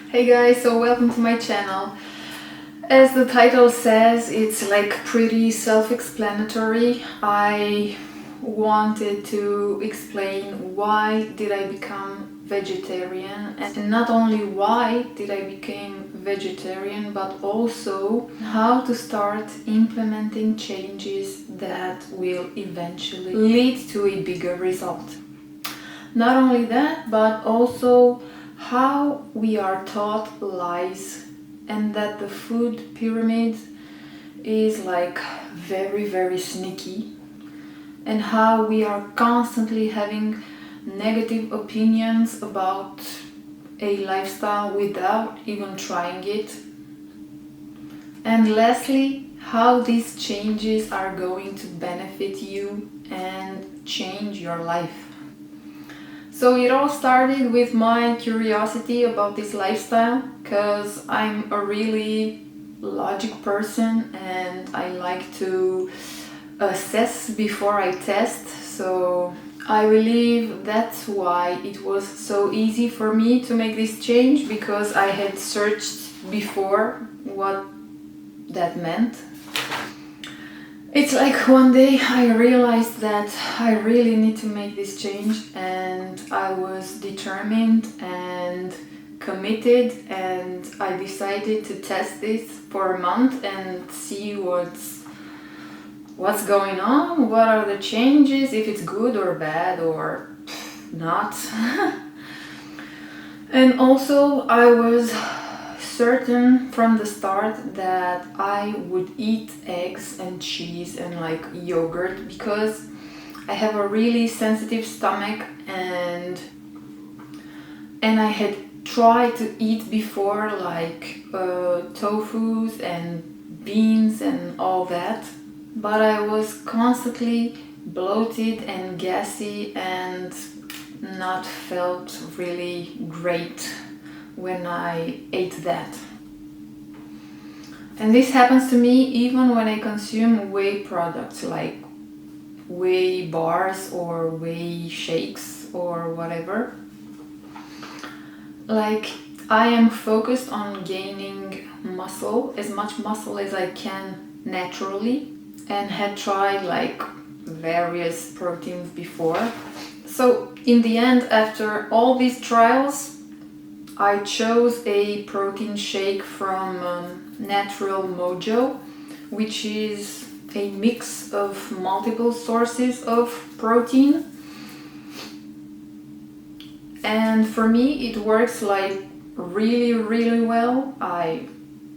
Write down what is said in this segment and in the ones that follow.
Hey guys, so welcome to my channel. As the title says, it's like pretty self-explanatory. I wanted to explain why did I become vegetarian, and not only why did I become vegetarian, but also how to start implementing changes that will eventually lead to a bigger result. Not only that, but also how we are taught lies, and that the food pyramid is like very sneaky, and how we are constantly having negative opinions about a lifestyle without even trying it. And lastly, how these changes are going to benefit you and change your life. So it all started with my curiosity about this lifestyle, because I'm a really logic person and I like to assess before I test. So I believe that's why it was so easy for me to make this change, because I had searched before what that meant. It's like one day I realized that I really need to make this change, and I was determined and committed, and I decided to test this for a month and see what's going on, what are the changes, if it's good or bad or not. And also I was certain from the start that I would eat eggs and cheese and like yogurt, because I have a really sensitive stomach, and I had tried to eat before like tofus and beans and all that, but I was constantly bloated and gassy and not felt really great when I ate that. And this happens to me even when I consume whey products like whey bars or whey shakes or whatever. Like, I am focused on gaining muscle, as much muscle as I can naturally, and had tried like various proteins before. So in the end, after all these trials, I chose a protein shake from Natural Mojo, which is a mix of multiple sources of protein. And for me, it works like really well. I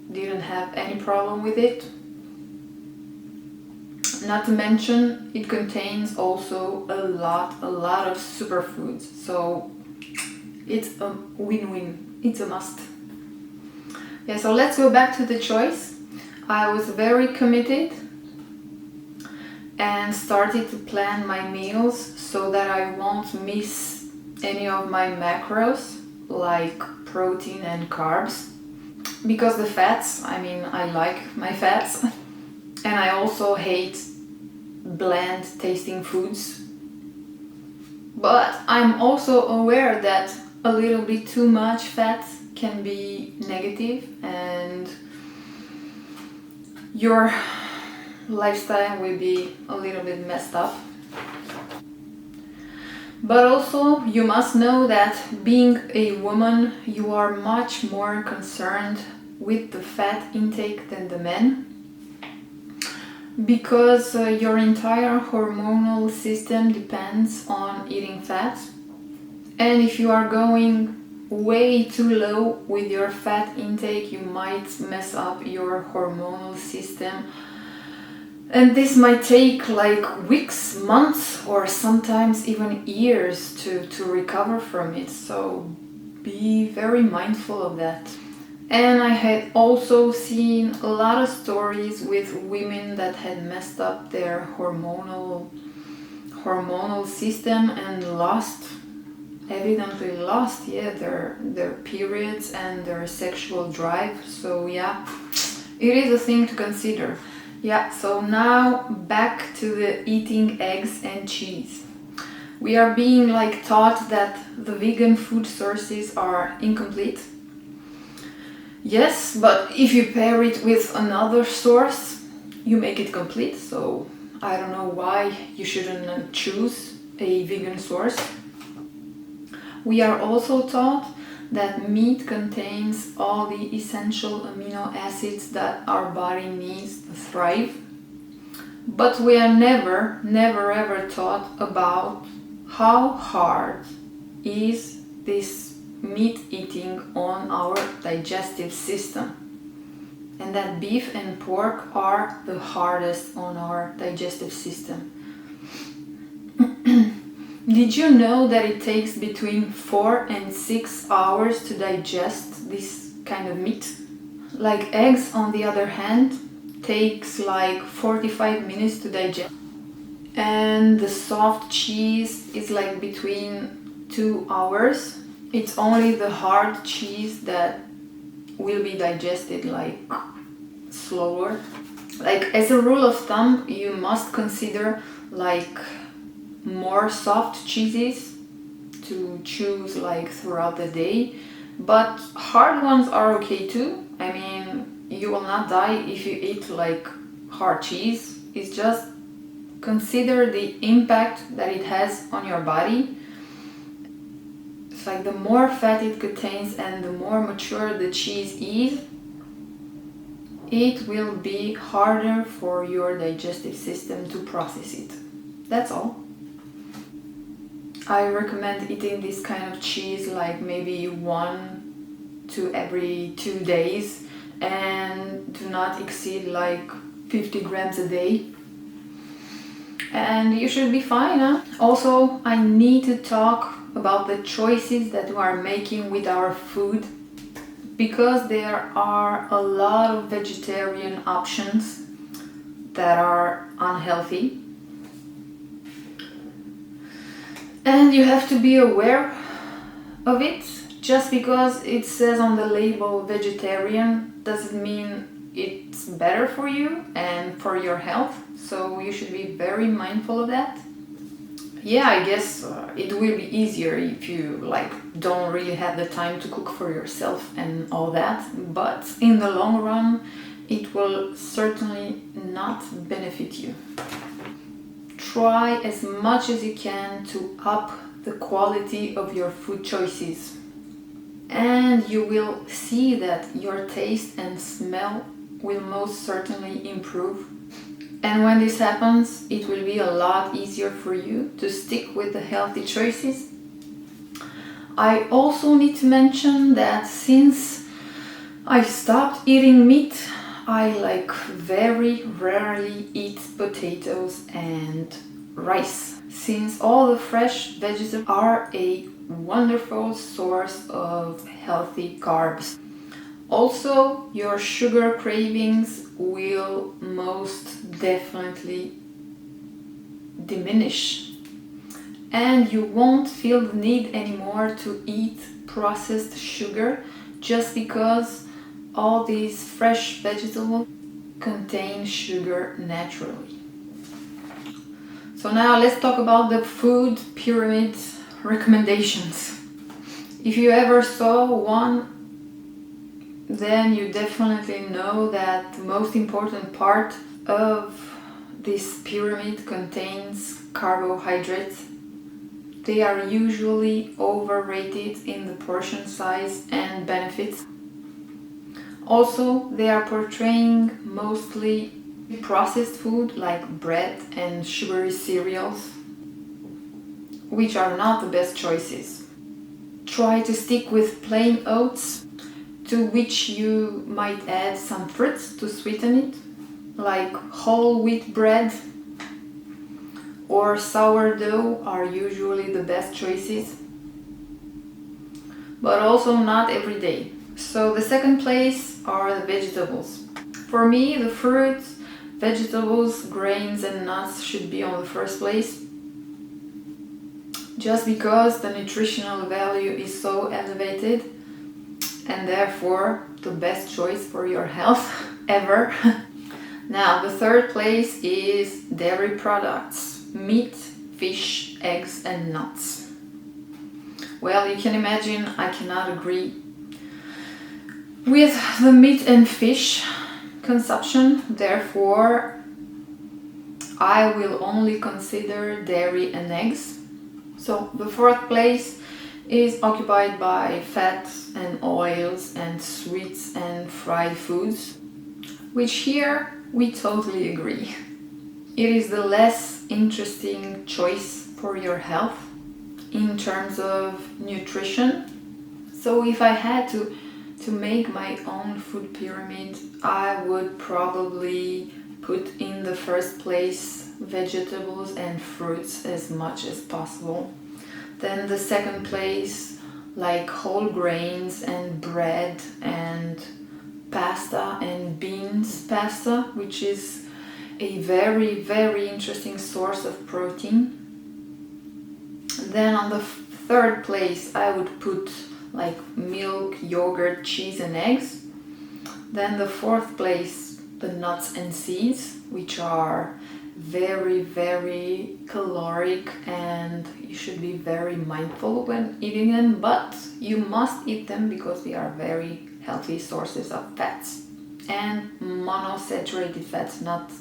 didn't have any problem with it. Not to mention, it contains also a lot of superfoods. So it's a win-win. It's a must. Yeah, so let's go back to the choice. I was very committed and started to plan my meals so that I won't miss any of my macros like protein and carbs. Because the fats, I like my fats, and I also hate bland tasting foods. But I'm also aware that a little bit too much fat can be negative, and your lifestyle will be a little bit messed up. But also, you must know that being a woman, you are much more concerned with the fat intake than the men, because your entire hormonal system depends on eating fat. And if you are going way too low with your fat intake, you might mess up your hormonal system. And this might take like weeks, months, or sometimes even years to recover from it. So be very mindful of that. And I had also seen a lot of stories with women that had messed up their hormonal system and evidently lost their periods and their sexual drive. So yeah, it is a thing to consider. Yeah, so now back to the eating eggs and cheese. We are being like taught that the vegan food sources are incomplete, Yes, but if you pair it with another source, you make it complete. So I don't know why you shouldn't choose a vegan source. We are also taught that meat contains all the essential amino acids that our body needs to thrive. But we are never ever taught about how hard is this meat eating on our digestive system. And that beef and pork are the hardest on our digestive system. Did you know that it takes between 4 and 6 hours to digest this kind of meat? Like eggs, on the other hand, takes like 45 minutes to digest. And the soft cheese is like between 2 hours. It's only the hard cheese that will be digested like slower. Like as a rule of thumb, you must consider like more soft cheeses to choose like throughout the day, but hard ones are okay too. I mean, you will not die if you eat like hard cheese. It's just consider the impact that it has on your body. It's like the more fat it contains and the more mature the cheese is, it will be harder for your digestive system to process it. That's all. I recommend eating this kind of cheese like maybe 1 to every 2 days, and do not exceed like 50 grams a day. And you should be fine, huh? Also, I need to talk about the choices that we are making with our food, because there are a lot of vegetarian options that are unhealthy. And you have to be aware of it. Just because it says on the label vegetarian doesn't mean it's better for you and for your health. So you should be very mindful of that. Yeah, I guess it will be easier if you like don't really have the time to cook for yourself and all that. But in the long run, it will certainly not benefit you. Try as much as you can to up the quality of your food choices, and you will see that your taste and smell will most certainly improve. And when this happens, it will be a lot easier for you to stick with the healthy choices. I also need to mention that since I stopped eating meat, I like very rarely eat potatoes and rice, since all the fresh vegetables are a wonderful source of healthy carbs. Also, your sugar cravings will most definitely diminish, and you won't feel the need anymore to eat processed sugar just because all these fresh vegetables contain sugar naturally. So now let's talk about the food pyramid recommendations. If you ever saw one, then you definitely know that the most important part of this pyramid contains carbohydrates. They are usually overrated in the portion size and benefits. Also, they are portraying mostly processed food like bread and sugary cereals, which are not the best choices. Try to stick with plain oats, to which you might add some fruits to sweeten it, like whole wheat bread or sourdough are usually the best choices, but also not every day. So the second place are the vegetables. For me, the fruits, vegetables, grains and nuts should be on the first place, just because the nutritional value is so elevated and therefore the best choice for your health ever. Now, the third place is dairy products, meat, fish, eggs and nuts. Well, you can imagine I cannot agree with the meat and fish consumption. Therefore, I will only consider dairy and eggs. So the fourth place is occupied by fats and oils and sweets and fried foods, which here we totally agree. It is the less interesting choice for your health in terms of nutrition. So if I had to make my own food pyramid, I would probably put in the first place vegetables and fruits as much as possible. Then the second place, like whole grains and bread and pasta and beans pasta, which is a very, very interesting source of protein. Then on the third place, I would put like milk, yogurt, cheese and eggs. Then the fourth place, the nuts and seeds, which are very, very caloric, and you should be very mindful when eating them, but you must eat them because they are very healthy sources of fats and monosaturated fats, not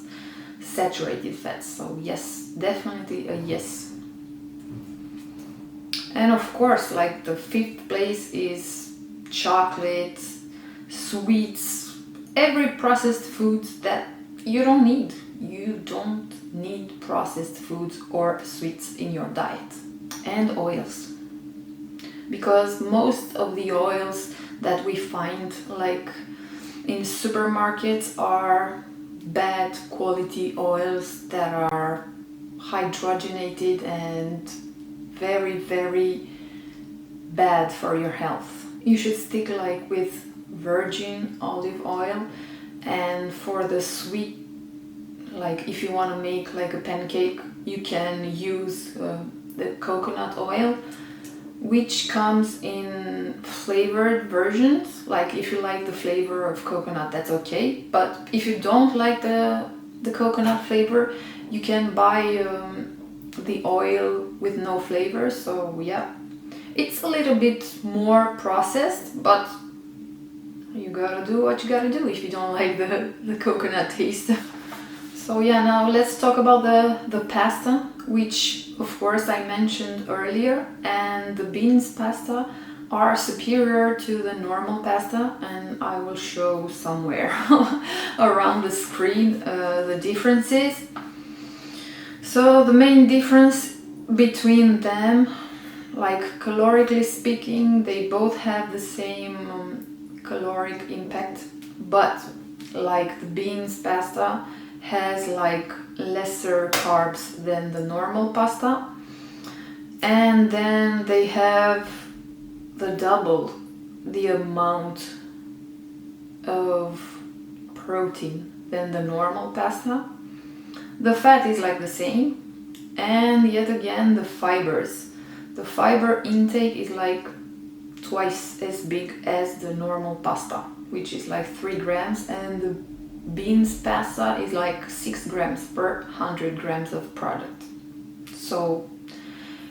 saturated fats. So yes, definitely a yes. And of course, like the fifth place is chocolate, sweets, every processed foods that you don't need. You don't need processed foods or sweets in your diet. And oils. Because most of the oils that we find like in supermarkets are bad quality oils that are hydrogenated and very, very bad for your health. You should stick like with virgin olive oil, and for the sweet, like if you want to make like a pancake, you can use the coconut oil, which comes in flavored versions. Like if you like the flavor of coconut, that's okay, but if you don't like the coconut flavor, you can buy the oil with no flavor. So yeah, it's a little bit more processed, but you gotta do what you gotta do if you don't like the coconut taste. So yeah, now let's talk about the pasta, which of course I mentioned earlier, and the beans pasta are superior to the normal pasta, and I will show somewhere around the screen the differences. So the main difference between them, like calorically speaking, they both have the same caloric impact, but like the beans pasta has like lesser carbs than the normal pasta, and then they have the double the amount of protein than the normal pasta. The fat is like the same, and yet again the fiber intake is like twice as big as the normal pasta, which is like 3 grams, and the beans pasta is like 6 grams per 100 grams of product. So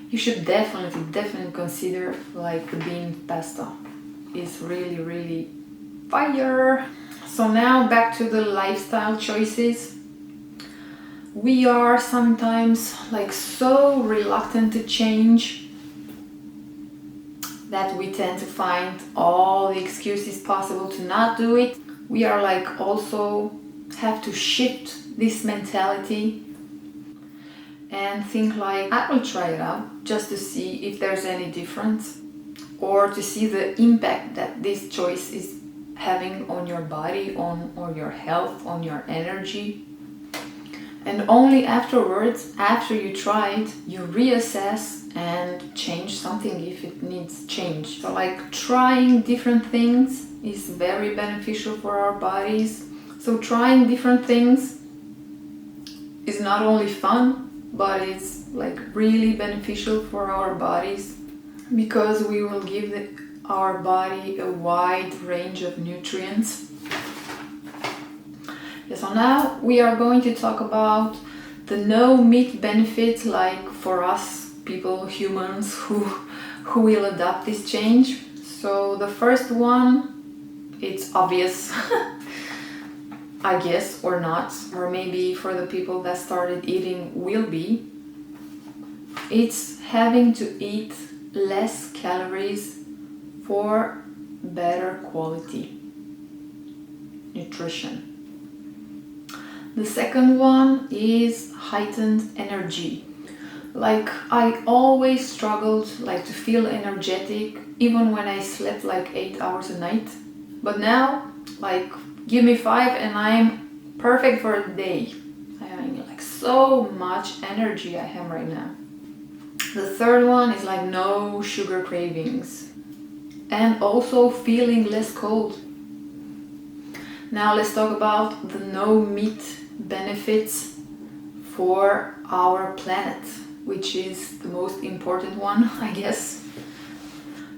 you should definitely consider like the bean pasta. Is really, really fire. So now back to the lifestyle choices. We are sometimes like so reluctant to change that we tend to find all the excuses possible to not do it. We are like also have to shift this mentality and think like, I will try it out just to see if there's any difference, or to see the impact that this choice is having on your body, on your health, on your energy. And only afterwards, after you try it, you reassess and change something if it needs change. So like trying different things is very beneficial for our bodies. So trying different things is not only fun, but it's like really beneficial for our bodies, because we will give our body a wide range of nutrients. So now we are going to talk about the no meat benefits, like for us people, humans who will adopt this change. So the first one, it's obvious, I guess, or not, or maybe for the people that started eating will be. It's having to eat less calories for better quality nutrition. The second one is heightened energy. Like, I always struggled like to feel energetic even when I slept like 8 hours a night. But now, like, give me 5 and I'm perfect for a day. I have like so much energy I have right now. The third one is like no sugar cravings and also feeling less cold. Now let's talk about the no meat benefits for our planet, which is the most important one, I guess.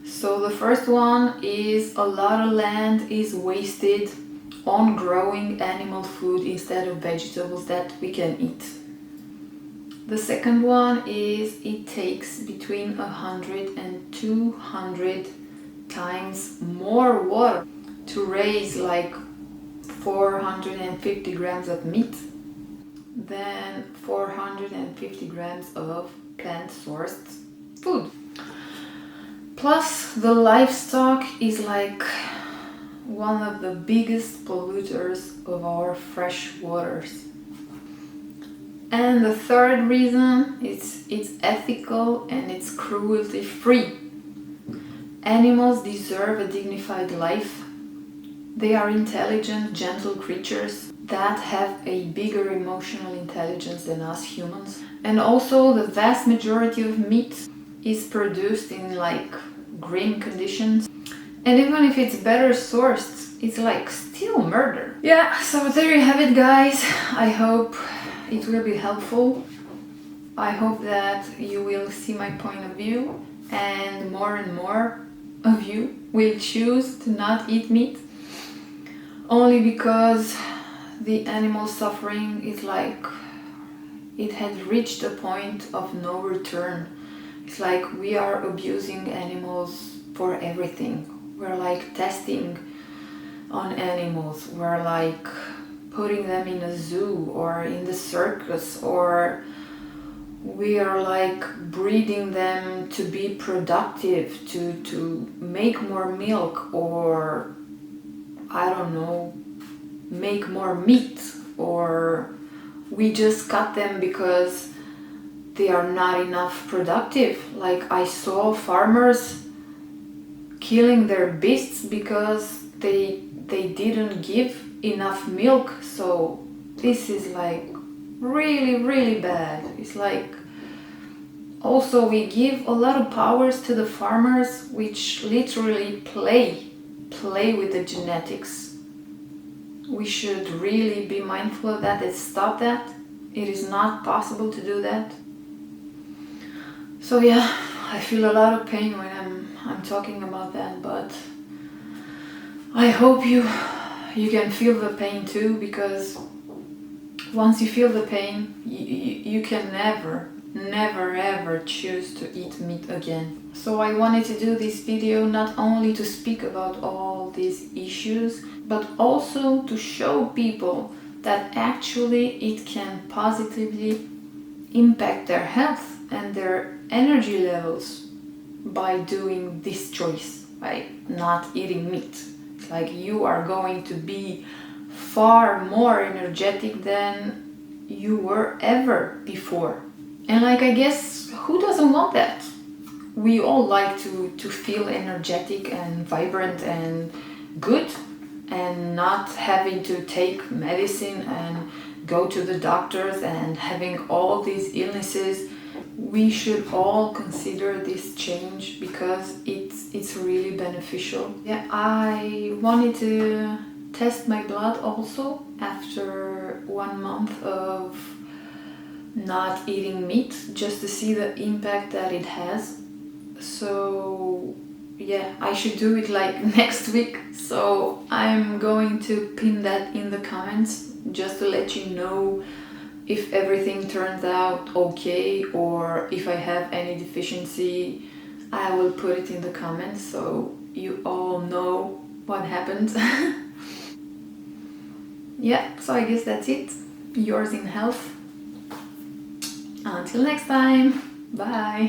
So the first one is a lot of land is wasted on growing animal food instead of vegetables that we can eat. The second one is it takes between 100 and 200 times more water to raise like 450 grams of meat than 450 grams of plant-sourced food. Plus, the livestock is like one of the biggest polluters of our fresh waters. And the third reason is it's ethical and it's cruelty-free. Animals deserve a dignified life. They are intelligent, gentle creatures that have a bigger emotional intelligence than us humans. And also the vast majority of meat is produced in like green conditions. And even if it's better sourced, it's like still murder. Yeah, so there you have it, guys. I hope it will be helpful. I hope that you will see my point of view and more of you will choose to not eat meat only because the animal suffering is like it had reached a point of no return. It's like we are abusing animals for everything. We're like testing on animals. We're like putting them in a zoo or in the circus, or we are like breeding them to be productive, to make more milk, or I don't know, make more meat, or we just cut them because they are not enough productive. Like I saw farmers killing their beasts because they didn't give enough milk. So this is like really bad. It's like also we give a lot of powers to the farmers which literally play with the genetics. We should really be mindful of that and stop that. It is not possible to do that. So yeah, I feel a lot of pain when I'm talking about that, but I hope you can feel the pain too, because once you feel the pain, you can never ever choose to eat meat again. So I wanted to do this video not only to speak about all these issues, but also to show people that actually it can positively impact their health and their energy levels by doing this choice, by not eating meat. It's like you are going to be far more energetic than you were ever before. And like, I guess, who doesn't want that? We all like to feel energetic and vibrant and good, and not having to take medicine and go to the doctors and having all these illnesses. We should all consider this change because it's really beneficial. Yeah, I wanted to test my blood also after 1 month of not eating meat, just to see the impact that it has. So yeah, I should do it like next week. So I'm going to pin that in the comments just to let you know if everything turns out okay, or if I have any deficiency. I will put it in the comments so you all know what happened. Yeah, so I guess that's it. Yours in health. Until next time. Bye.